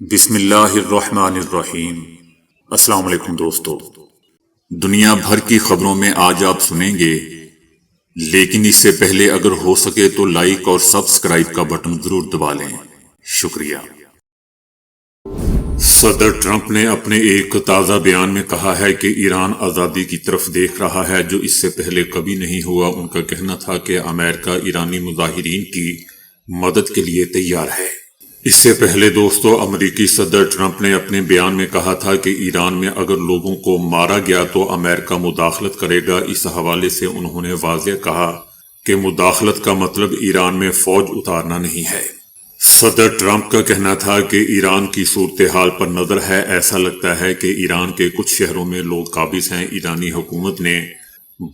بسم اللہ الرحمن الرحیم۔ السلام علیکم دوستو، دنیا بھر کی خبروں میں آج آپ سنیں گے، لیکن اس سے پہلے اگر ہو سکے تو لائک اور سبسکرائب کا بٹن ضرور دبا لیں۔ شکریہ۔ صدر ٹرمپ نے اپنے ایک تازہ بیان میں کہا ہے کہ ایران آزادی کی طرف دیکھ رہا ہے جو اس سے پہلے کبھی نہیں ہوا۔ ان کا کہنا تھا کہ امریکہ ایرانی مظاہرین کی مدد کے لیے تیار ہے۔ اس سے پہلے دوستو، امریکی صدر ٹرمپ نے اپنے بیان میں کہا تھا کہ ایران میں اگر لوگوں کو مارا گیا تو امریکہ مداخلت کرے گا۔ اس حوالے سے انہوں نے واضح کہا کہ مداخلت کا مطلب ایران میں فوج اتارنا نہیں ہے۔ صدر ٹرمپ کا کہنا تھا کہ ایران کی صورتحال پر نظر ہے، ایسا لگتا ہے کہ ایران کے کچھ شہروں میں لوگ قابض ہیں۔ ایرانی حکومت نے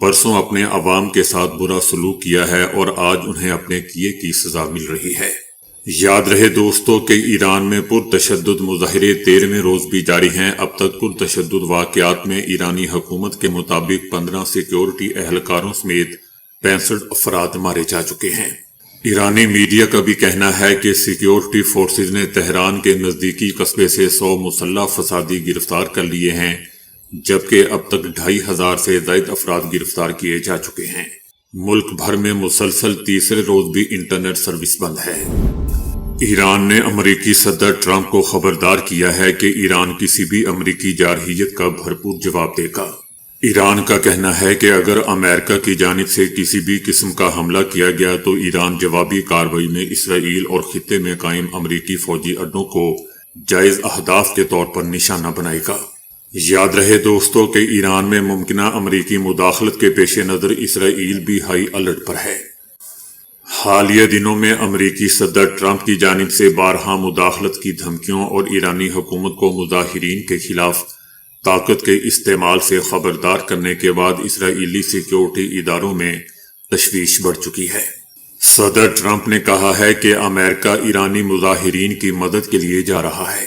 برسوں اپنے عوام کے ساتھ برا سلوک کیا ہے اور آج انہیں اپنے کیے کی سزا مل رہی ہے۔ یاد رہے دوستو کہ ایران میں پرتشدد مظاہرے 13ویں روز بھی جاری ہیں۔ اب تک پرتشدد واقعات میں ایرانی حکومت کے مطابق 15 سیکیورٹی اہلکاروں سمیت 65 افراد مارے جا چکے ہیں۔ ایرانی میڈیا کا بھی کہنا ہے کہ سیکیورٹی فورسز نے تہران کے نزدیکی قصبے سے 100 مسلح فسادی گرفتار کر لیے ہیں، جبکہ اب تک 2500 سے زائد افراد گرفتار کیے جا چکے ہیں۔ ملک بھر میں مسلسل تیسرے روز بھی انٹرنیٹ سروس بند ہے۔ ایران نے امریکی صدر ٹرمپ کو خبردار کیا ہے کہ ایران کسی بھی امریکی جارحیت کا بھرپور جواب دے گا۔ ایران کا کہنا ہے کہ اگر امریکہ کی جانب سے کسی بھی قسم کا حملہ کیا گیا تو ایران جوابی کارروائی میں اسرائیل اور خطے میں قائم امریکی فوجی اڈوں کو جائز اہداف کے طور پر نشانہ بنائے گا۔ یاد رہے دوستو کہ ایران میں ممکنہ امریکی مداخلت کے پیش نظر اسرائیل بھی ہائی الرٹ پر ہے۔ حالیہ دنوں میں امریکی صدر ٹرمپ کی جانب سے بارہا مداخلت کی دھمکیوں اور ایرانی حکومت کو مظاہرین کے خلاف طاقت کے استعمال سے خبردار کرنے کے بعد اسرائیلی سیکیورٹی اداروں میں تشویش بڑھ چکی ہے۔ صدر ٹرمپ نے کہا ہے کہ امریکہ ایرانی مظاہرین کی مدد کے لیے جا رہا ہے۔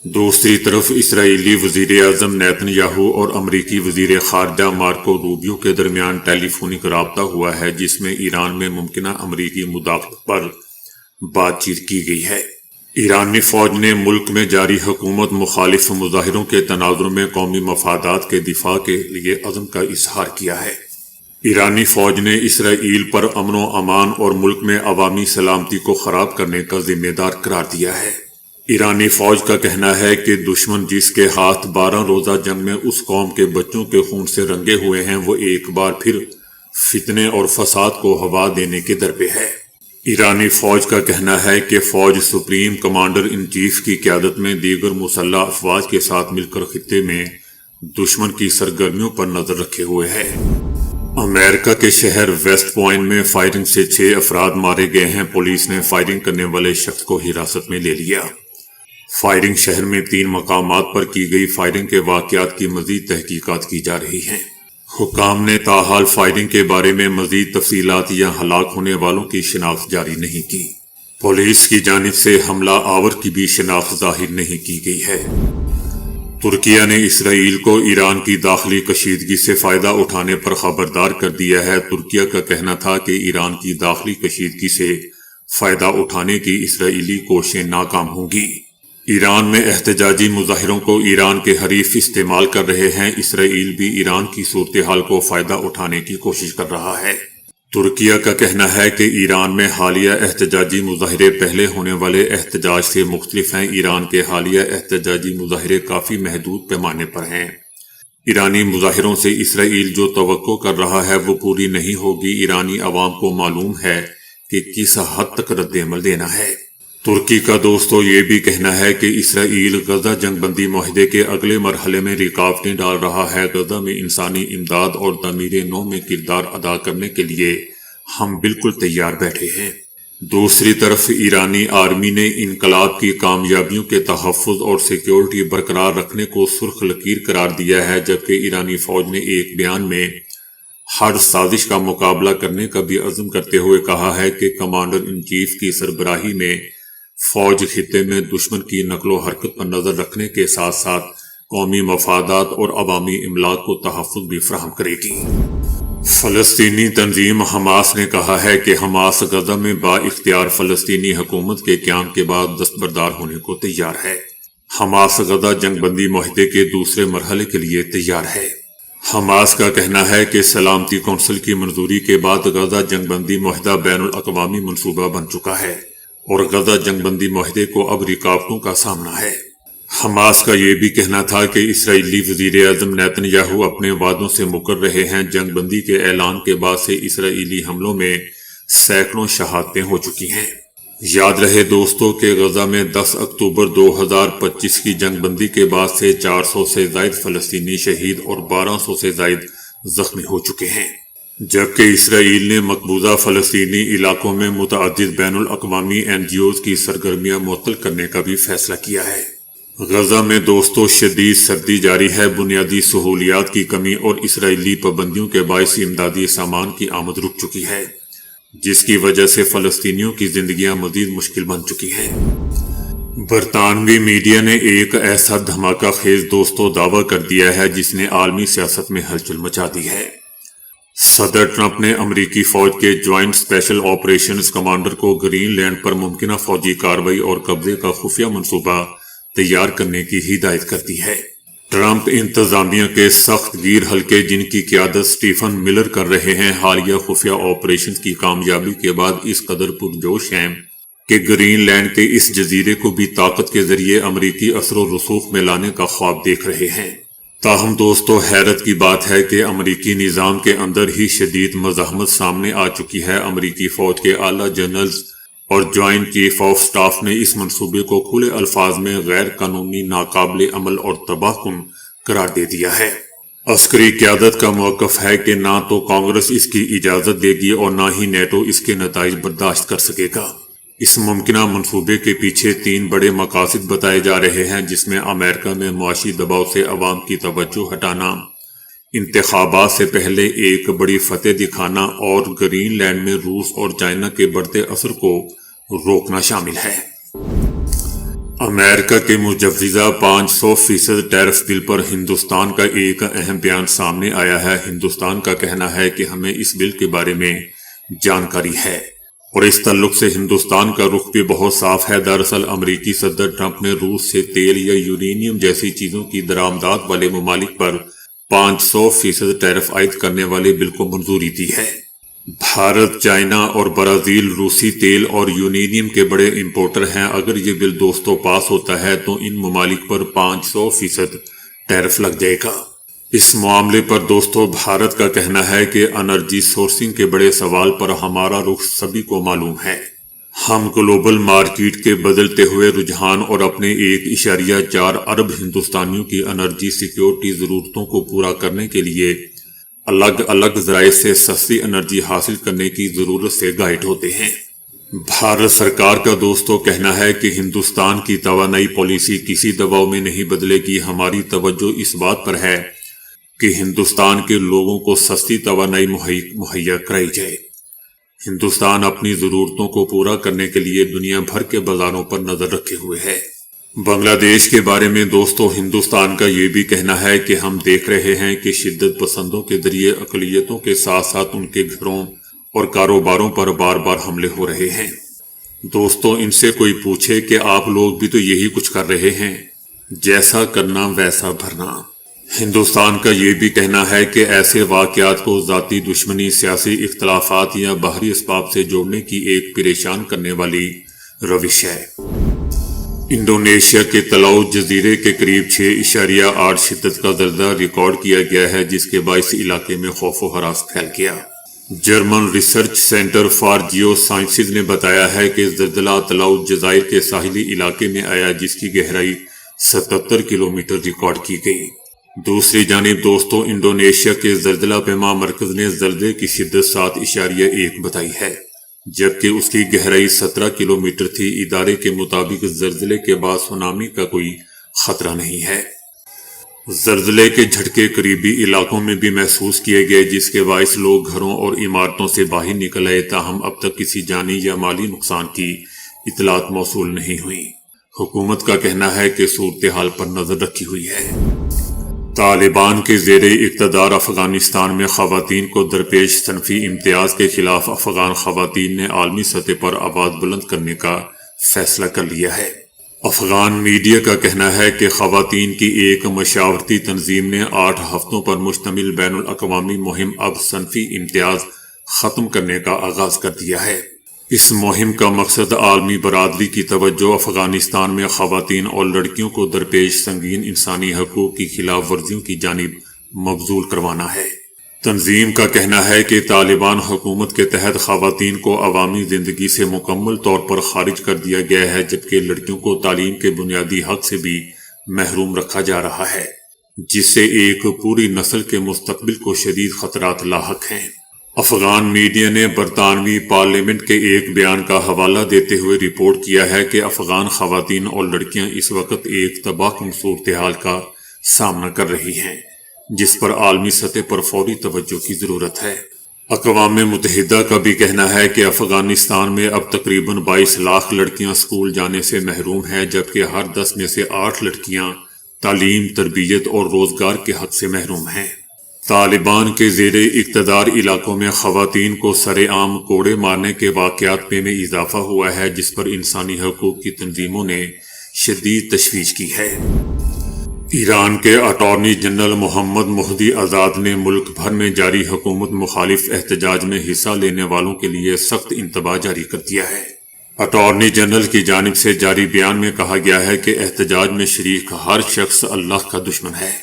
دوسری طرف اسرائیلی وزیر اعظم نیتن یاہو اور امریکی وزیر خارجہ مارکو روبیو کے درمیان ٹیلی فونک رابطہ ہوا ہے، جس میں ایران میں ممکنہ امریکی مداخلت پر بات چیت کی گئی ہے۔ ایرانی فوج نے ملک میں جاری حکومت مخالف مظاہروں کے تناظر میں قومی مفادات کے دفاع کے لیے عزم کا اظہار کیا ہے۔ ایرانی فوج نے اسرائیل پر امن و امان اور ملک میں عوامی سلامتی کو خراب کرنے کا ذمہ دار قرار دیا ہے۔ ایرانی فوج کا کہنا ہے کہ دشمن جس کے ہاتھ 12 روزہ جنگ میں اس قوم کے بچوں کے خون سے رنگے ہوئے ہیں، وہ ایک بار پھر فتنے اور فساد کو ہوا دینے کے در پہ ہے۔ ایرانی فوج کا کہنا ہے کہ فوج سپریم کمانڈر ان چیف کی قیادت میں دیگر مسلح افواج کے ساتھ مل کر خطے میں دشمن کی سرگرمیوں پر نظر رکھے ہوئے ہے۔ امریکہ کے شہر ویسٹ پوائنٹ میں فائرنگ سے 6 افراد مارے گئے ہیں۔ پولیس نے فائرنگ کرنے والے شخص کو حراست میں لے لیا۔ فائرنگ شہر میں 3 مقامات پر کی گئی۔ فائرنگ کے واقعات کی مزید تحقیقات کی جا رہی ہیں۔ حکام نے تاحال فائرنگ کے بارے میں مزید تفصیلات یا ہلاک ہونے والوں کی شناخت جاری نہیں کی۔ پولیس کی جانب سے حملہ آور کی بھی شناخت ظاہر نہیں کی گئی ہے۔ ترکیہ نے اسرائیل کو ایران کی داخلی کشیدگی سے فائدہ اٹھانے پر خبردار کر دیا ہے۔ ترکیہ کا کہنا تھا کہ ایران کی داخلی کشیدگی سے فائدہ اٹھانے کی اسرائیلی کوششیں ناکام ہوں گی۔ ایران میں احتجاجی مظاہروں کو ایران کے حریف استعمال کر رہے ہیں۔ اسرائیل بھی ایران کی صورتحال کو فائدہ اٹھانے کی کوشش کر رہا ہے۔ ترکیہ کا کہنا ہے کہ ایران میں حالیہ احتجاجی مظاہرے پہلے ہونے والے احتجاج سے مختلف ہیں۔ ایران کے حالیہ احتجاجی مظاہرے کافی محدود پیمانے پر ہیں۔ ایرانی مظاہروں سے اسرائیل جو توقع کر رہا ہے وہ پوری نہیں ہوگی۔ ایرانی عوام کو معلوم ہے کہ کس حد تک رد عمل دینا ہے۔ ترکی کا دوستو یہ بھی کہنا ہے کہ اسرائیل غزہ جنگ بندی معاہدے کے اگلے مرحلے میں رکاوٹیں ڈال رہا ہے۔ غزہ میں انسانی امداد اور تعمیر نو میں کردار ادا کرنے کے لیے ہم بالکل تیار بیٹھے ہیں۔ دوسری طرف ایرانی آرمی نے انقلاب کی کامیابیوں کے تحفظ اور سیکیورٹی برقرار رکھنے کو سرخ لکیر قرار دیا ہے، جبکہ ایرانی فوج نے ایک بیان میں ہر سازش کا مقابلہ کرنے کا بھی عزم کرتے ہوئے کہا ہے کہ کمانڈر ان چیف کی سربراہی میں فوج خطے میں دشمن کی نقل و حرکت پر نظر رکھنے کے ساتھ ساتھ قومی مفادات اور عوامی املاک کو تحفظ بھی فراہم کرے گی۔ فلسطینی تنظیم حماس نے کہا ہے کہ حماس غزہ میں با اختیار فلسطینی حکومت کے قیام کے بعد دستبردار ہونے کو تیار ہے۔ حماس غزہ جنگ بندی معاہدے کے دوسرے مرحلے کے لیے تیار ہے۔ حماس کا کہنا ہے کہ سلامتی کونسل کی منظوری کے بعد غزہ جنگ بندی معاہدہ بین الاقوامی منصوبہ بن چکا ہے اور غزہ جنگ بندی معاہدے کو اب رکاوٹوں کا سامنا ہے۔ حماس کا یہ بھی کہنا تھا کہ اسرائیلی وزیر اعظم نیتن یاہو اپنے وعدوں سے مکر رہے ہیں۔ جنگ بندی کے اعلان کے بعد سے اسرائیلی حملوں میں سینکڑوں شہادتیں ہو چکی ہیں۔ یاد رہے دوستو کہ غزہ میں 10 اکتوبر 2025 کی جنگ بندی کے بعد سے 400 سے زائد فلسطینی شہید اور 1200 سے زائد زخمی ہو چکے ہیں، جبکہ اسرائیل نے مقبوضہ فلسطینی علاقوں میں متعدد بین الاقوامی NGOs کی سرگرمیاں معطل کرنے کا بھی فیصلہ کیا ہے۔ غزہ میں دوستو شدید سردی جاری ہے، بنیادی سہولیات کی کمی اور اسرائیلی پابندیوں کے باعث امدادی سامان کی آمد رک چکی ہے، جس کی وجہ سے فلسطینیوں کی زندگیاں مزید مشکل بن چکی ہیں۔ برطانوی میڈیا نے ایک ایسا دھماکہ خیز دوستو دعویٰ کر دیا ہے جس نے عالمی سیاست میں ہلچل مچا دی ہے۔ صدر ٹرمپ نے امریکی فوج کے جوائنٹ اسپیشل آپریشنز کمانڈر کو گرین لینڈ پر ممکنہ فوجی کارروائی اور قبضے کا خفیہ منصوبہ تیار کرنے کی ہدایت کر دی ہے۔ ٹرمپ انتظامیہ کے سخت گیر حلقے جن کی قیادت سٹیفن ملر کر رہے ہیں، حالیہ خفیہ آپریشنز کی کامیابی کے بعد اس قدر پرجوش ہیں کہ گرین لینڈ کے اس جزیرے کو بھی طاقت کے ذریعے امریکی اثر و رسوخ میں لانے کا خواب دیکھ رہے ہیں۔ تاہم دوستو حیرت کی بات ہے کہ امریکی نظام کے اندر ہی شدید مزاحمت سامنے آ چکی ہے۔ امریکی فوج کے اعلیٰ جنرلز اور جوائنٹ چیف آف سٹاف نے اس منصوبے کو کھلے الفاظ میں غیر قانونی، ناقابل عمل اور تباہ کن قرار دے دیا ہے۔ عسکری قیادت کا موقف ہے کہ نہ تو کانگریس اس کی اجازت دے گی اور نہ ہی نیٹو اس کے نتائج برداشت کر سکے گا۔ اس ممکنہ منصوبے کے پیچھے 3 بڑے مقاصد بتائے جا رہے ہیں، جس میں امریکہ میں معاشی دباؤ سے عوام کی توجہ ہٹانا، انتخابات سے پہلے ایک بڑی فتح دکھانا اور گرین لینڈ میں روس اور چائنا کے بڑھتے اثر کو روکنا شامل ہے۔ امریکہ کے مجوزہ 500% ٹیرف بل پر ہندوستان کا ایک اہم بیان سامنے آیا ہے۔ ہندوستان کا کہنا ہے کہ ہمیں اس بل کے بارے میں جانکاری ہے اور اس تعلق سے ہندوستان کا رخ بھی بہت صاف ہے۔ دراصل امریکی صدر ٹرمپ نے روس سے تیل یا یورینیم جیسی چیزوں کی درآمدات والے ممالک پر 500% ٹیرف عائد کرنے والے بل کو منظوری دی ہے۔ بھارت، چائنا اور برازیل روسی تیل اور یورینیم کے بڑے امپورٹر ہیں۔ اگر یہ بل دوستو پاس ہوتا ہے تو ان ممالک پر 500% ٹیرف لگ جائے گا۔ اس معاملے پر دوستو بھارت کا کہنا ہے کہ انرجی سورسنگ کے بڑے سوال پر ہمارا رخ سبھی کو معلوم ہے۔ ہم گلوبل مارکیٹ کے بدلتے ہوئے رجحان اور اپنے 1.4 ارب ہندوستانیوں کی انرجی سیکیورٹی ضرورتوں کو پورا کرنے کے لیے الگ الگ ذرائع سے سستی انرجی حاصل کرنے کی ضرورت سے گائیڈ ہوتے ہیں۔ بھارت سرکار کا دوستو کہنا ہے کہ ہندوستان کی توانائی پالیسی کسی دباؤ میں نہیں بدلے گی۔ ہماری توجہ اس بات پر ہے کہ ہندوستان کے لوگوں کو سستی توانائی مہیا کرائی جائے۔ ہندوستان اپنی ضرورتوں کو پورا کرنے کے لیے دنیا بھر کے بازاروں پر نظر رکھے ہوئے ہے۔ بنگلہ دیش کے بارے میں دوستو ہندوستان کا یہ بھی کہنا ہے کہ ہم دیکھ رہے ہیں کہ شدت پسندوں کے ذریعے اقلیتوں کے ساتھ ساتھ ان کے گھروں اور کاروباروں پر بار بار حملے ہو رہے ہیں۔ دوستو ان سے کوئی پوچھے کہ آپ لوگ بھی تو یہی کچھ کر رہے ہیں، جیسا کرنا ویسا بھرنا۔ ہندوستان کا یہ بھی کہنا ہے کہ ایسے واقعات کو ذاتی دشمنی، سیاسی اختلافات یا باہری اسباب سے جوڑنے کی ایک پریشان کرنے والی روش ہے۔ انڈونیشیا کے تلاؤ جزیرے کے قریب 6.8 شدت کا زلزلہ ریکارڈ کیا گیا ہے، جس کے باعث علاقے میں خوف و ہراس پھیل گیا۔ German research centre for geo sciences نے بتایا ہے کہ زلزلہ تلاؤ جزائر کے ساحلی علاقے میں آیا، جس کی گہرائی 77 کلومیٹر ریکارڈ کی گئی۔ دوسری جانب دوستو انڈونیشیا کے زلزلہ پیما مرکز نے زلزلے کی شدت 7.1 بتائی ہے، جبکہ اس کی گہرائی 17 کلومیٹر تھی۔ ادارے کے مطابق زلزلے کے بعد سونامی کا کوئی خطرہ نہیں ہے۔ زلزلے کے جھٹکے قریبی علاقوں میں بھی محسوس کیے گئے، جس کے باعث لوگ گھروں اور عمارتوں سے باہر نکل آئے، تاہم اب تک کسی جانی یا مالی نقصان کی اطلاعات موصول نہیں ہوئی۔ حکومت کا کہنا ہے کہ صورتحال پر نظر رکھی ہوئی ہے۔ طالبان کے زیر اقتدار افغانستان میں خواتین کو درپیش صنفی امتیاز کے خلاف افغان خواتین نے عالمی سطح پر آواز بلند کرنے کا فیصلہ کر لیا ہے۔ افغان میڈیا کا کہنا ہے کہ خواتین کی ایک مشاورتی تنظیم نے 8 ہفتوں پر مشتمل بین الاقوامی مہم اب صنفی امتیاز ختم کرنے کا آغاز کر دیا ہے۔ اس مہم کا مقصد عالمی برادری کی توجہ افغانستان میں خواتین اور لڑکیوں کو درپیش سنگین انسانی حقوق کی خلاف ورزیوں کی جانب مبذول کروانا ہے۔ تنظیم کا کہنا ہے کہ طالبان حکومت کے تحت خواتین کو عوامی زندگی سے مکمل طور پر خارج کر دیا گیا ہے، جبکہ لڑکیوں کو تعلیم کے بنیادی حق سے بھی محروم رکھا جا رہا ہے، جس سے ایک پوری نسل کے مستقبل کو شدید خطرات لاحق ہیں۔ افغان میڈیا نے برطانوی پارلیمنٹ کے ایک بیان کا حوالہ دیتے ہوئے رپورٹ کیا ہے کہ افغان خواتین اور لڑکیاں اس وقت ایک تباہ کن صورتحال کا سامنا کر رہی ہیں، جس پر عالمی سطح پر فوری توجہ کی ضرورت ہے۔ اقوام متحدہ کا بھی کہنا ہے کہ افغانستان میں اب تقریباً 22 لاکھ لڑکیاں اسکول جانے سے محروم ہیں، جبکہ ہر 10 میں سے 8 لڑکیاں تعلیم، تربیت اور روزگار کے حق سے محروم ہیں۔ طالبان کے زیر اقتدار علاقوں میں خواتین کو سر عام کوڑے مارنے کے واقعات میں اضافہ ہوا ہے، جس پر انسانی حقوق کی تنظیموں نے شدید تشویش کی ہے۔ ایران کے اٹارنی جنرل محمد مہدی آزاد نے ملک بھر میں جاری حکومت مخالف احتجاج میں حصہ لینے والوں کے لیے سخت انتباہ جاری کر دیا ہے۔ اٹارنی جنرل کی جانب سے جاری بیان میں کہا گیا ہے کہ احتجاج میں شریک ہر شخص اللہ کا دشمن ہے۔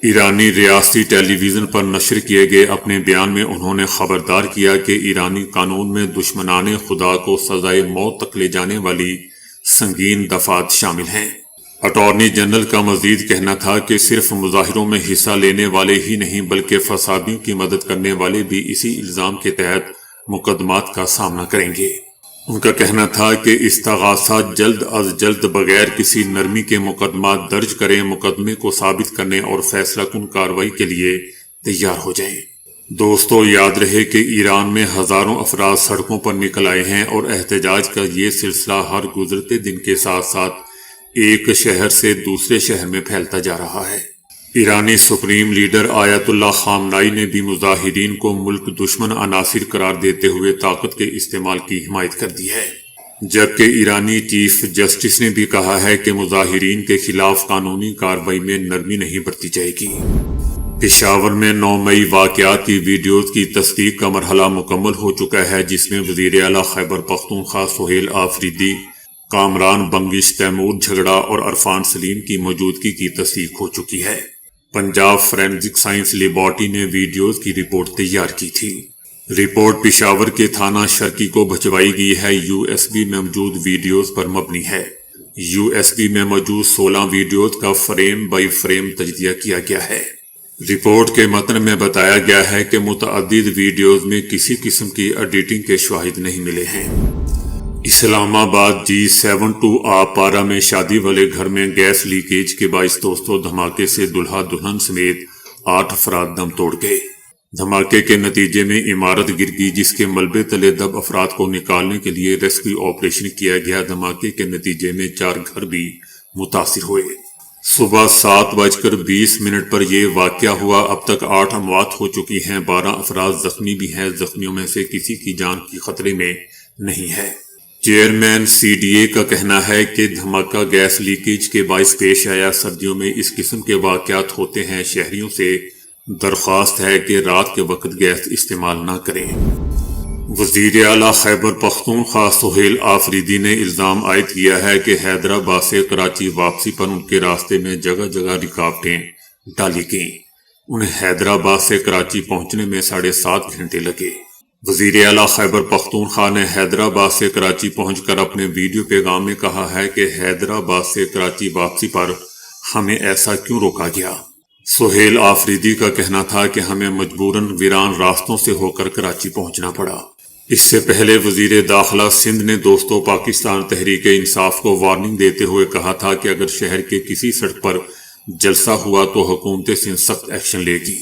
ایرانی ریاستی ٹیلی ویژن پر نشر کیے گئے اپنے بیان میں انہوں نے خبردار کیا کہ ایرانی قانون میں دشمنان خدا کو سزائے موت تک لے جانے والی سنگین دفعات شامل ہیں۔ اٹارنی جنرل کا مزید کہنا تھا کہ صرف مظاہروں میں حصہ لینے والے ہی نہیں بلکہ فسادیوں کی مدد کرنے والے بھی اسی الزام کے تحت مقدمات کا سامنا کریں گے۔ ان کا کہنا تھا کہ استغاثہ جلد از جلد بغیر کسی نرمی کے مقدمات درج کریں، مقدمے کو ثابت کرنے اور فیصلہ کن کارروائی کے لیے تیار ہو جائیں۔ دوستو، یاد رہے کہ ایران میں ہزاروں افراد سڑکوں پر نکل آئے ہیں اور احتجاج کا یہ سلسلہ ہر گزرتے دن کے ساتھ ساتھ ایک شہر سے دوسرے شہر میں پھیلتا جا رہا ہے۔ ایرانی سپریم لیڈر آیت اللہ خامنائی نے بھی مظاہرین کو ملک دشمن عناصر قرار دیتے ہوئے طاقت کے استعمال کی حمایت کر دی ہے، جبکہ ایرانی چیف جسٹس نے بھی کہا ہے کہ مظاہرین کے خلاف قانونی کارروائی میں نرمی نہیں برتی جائے گی۔ پشاور میں 9 مئی واقعات کی ویڈیوز کی تصدیق کا مرحلہ مکمل ہو چکا ہے، جس میں وزیر اعلیٰ خیبر پختونخوا سہیل آفریدی، کامران بنگش تیمور جھگڑا اور عرفان سلیم کی موجودگی کی تصدیق ہو چکی ہے۔ پنجاب فورینزک سائنس لیبارٹری نے ویڈیوز کی رپورٹ تیار کی تھی۔ رپورٹ پشاور کے تھانہ شرکی کو بھجوائی گئی ہے۔ USB میں موجود ویڈیوز پر مبنی ہے۔ USB میں موجود 16 ویڈیوز کا فریم بائی فریم تجزیہ کیا گیا ہے۔ رپورٹ کے متن میں بتایا گیا ہے کہ متعدد ویڈیوز میں کسی قسم کی ایڈیٹنگ کے شواہد نہیں ملے ہیں۔ اسلام آباد G72 آپارہ میں شادی والے گھر میں گیس لیکیج کے باعث دوستوں دھماکے سے دلہا دلہن سمیت 8 افراد دم توڑ گئے۔ دھماکے کے نتیجے میں عمارت گر گئی، جس کے ملبے تلے دب افراد کو نکالنے کے لیے ریسکیو آپریشن کیا گیا۔ دھماکے کے نتیجے میں 4 گھر بھی متاثر ہوئے۔ صبح 7:20 پر یہ واقعہ ہوا۔ اب تک 8 اموات ہو چکی ہیں، 12 افراد زخمی بھی ہیں۔ زخمیوں میں سے کسی کی جان کی خطرے میں نہیں ہے۔ چیئرمین CDA کا کہنا ہے کہ دھماکہ گیس لیکیج کے باعث پیش آیا۔ سردیوں میں اس قسم کے واقعات ہوتے ہیں۔ شہریوں سے درخواست ہے کہ رات کے وقت گیس استعمال نہ کریں۔ وزیر اعلیٰ خیبر پختونخوا سہیل آفریدی نے الزام عائد کیا ہے کہ حیدرآباد سے کراچی واپسی پر ان کے راستے میں جگہ جگہ رکاوٹیں ڈالی گئیں۔ انہیں حیدرآباد سے کراچی پہنچنے میں 7.5 گھنٹے لگے۔ وزیر اعلیٰ خیبر پختونخوا نے حیدرآباد سے کراچی پہنچ کر اپنے ویڈیو پیغام میں کہا ہے کہ حیدرآباد سے کراچی واپسی پر ہمیں ایسا کیوں روکا گیا۔ سہیل آفریدی کا کہنا تھا کہ ہمیں مجبوراً ویران راستوں سے ہو کر کراچی پہنچنا پڑا۔ اس سے پہلے وزیر داخلہ سندھ نے دوستو پاکستان تحریک انصاف کو وارننگ دیتے ہوئے کہا تھا کہ اگر شہر کے کسی سڑک پر جلسہ ہوا تو حکومت سندھ سخت ایکشن لے گی۔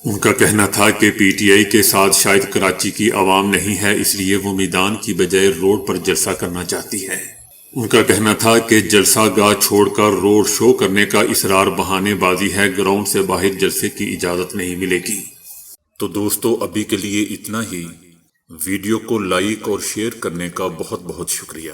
ان کا کہنا تھا کہ PTI کے ساتھ شاید کراچی کی عوام نہیں ہے، اس لیے وہ میدان کی بجائے روڈ پر جلسہ کرنا چاہتی ہے۔ ان کا کہنا تھا کہ جلسہ گاہ چھوڑ کر روڈ شو کرنے کا اصرار بہانے بازی ہے، گراؤنڈ سے باہر جلسے کی اجازت نہیں ملے گی۔ تو دوستو ابھی کے لیے اتنا ہی۔ ویڈیو کو لائک اور شیئر کرنے کا بہت بہت شکریہ۔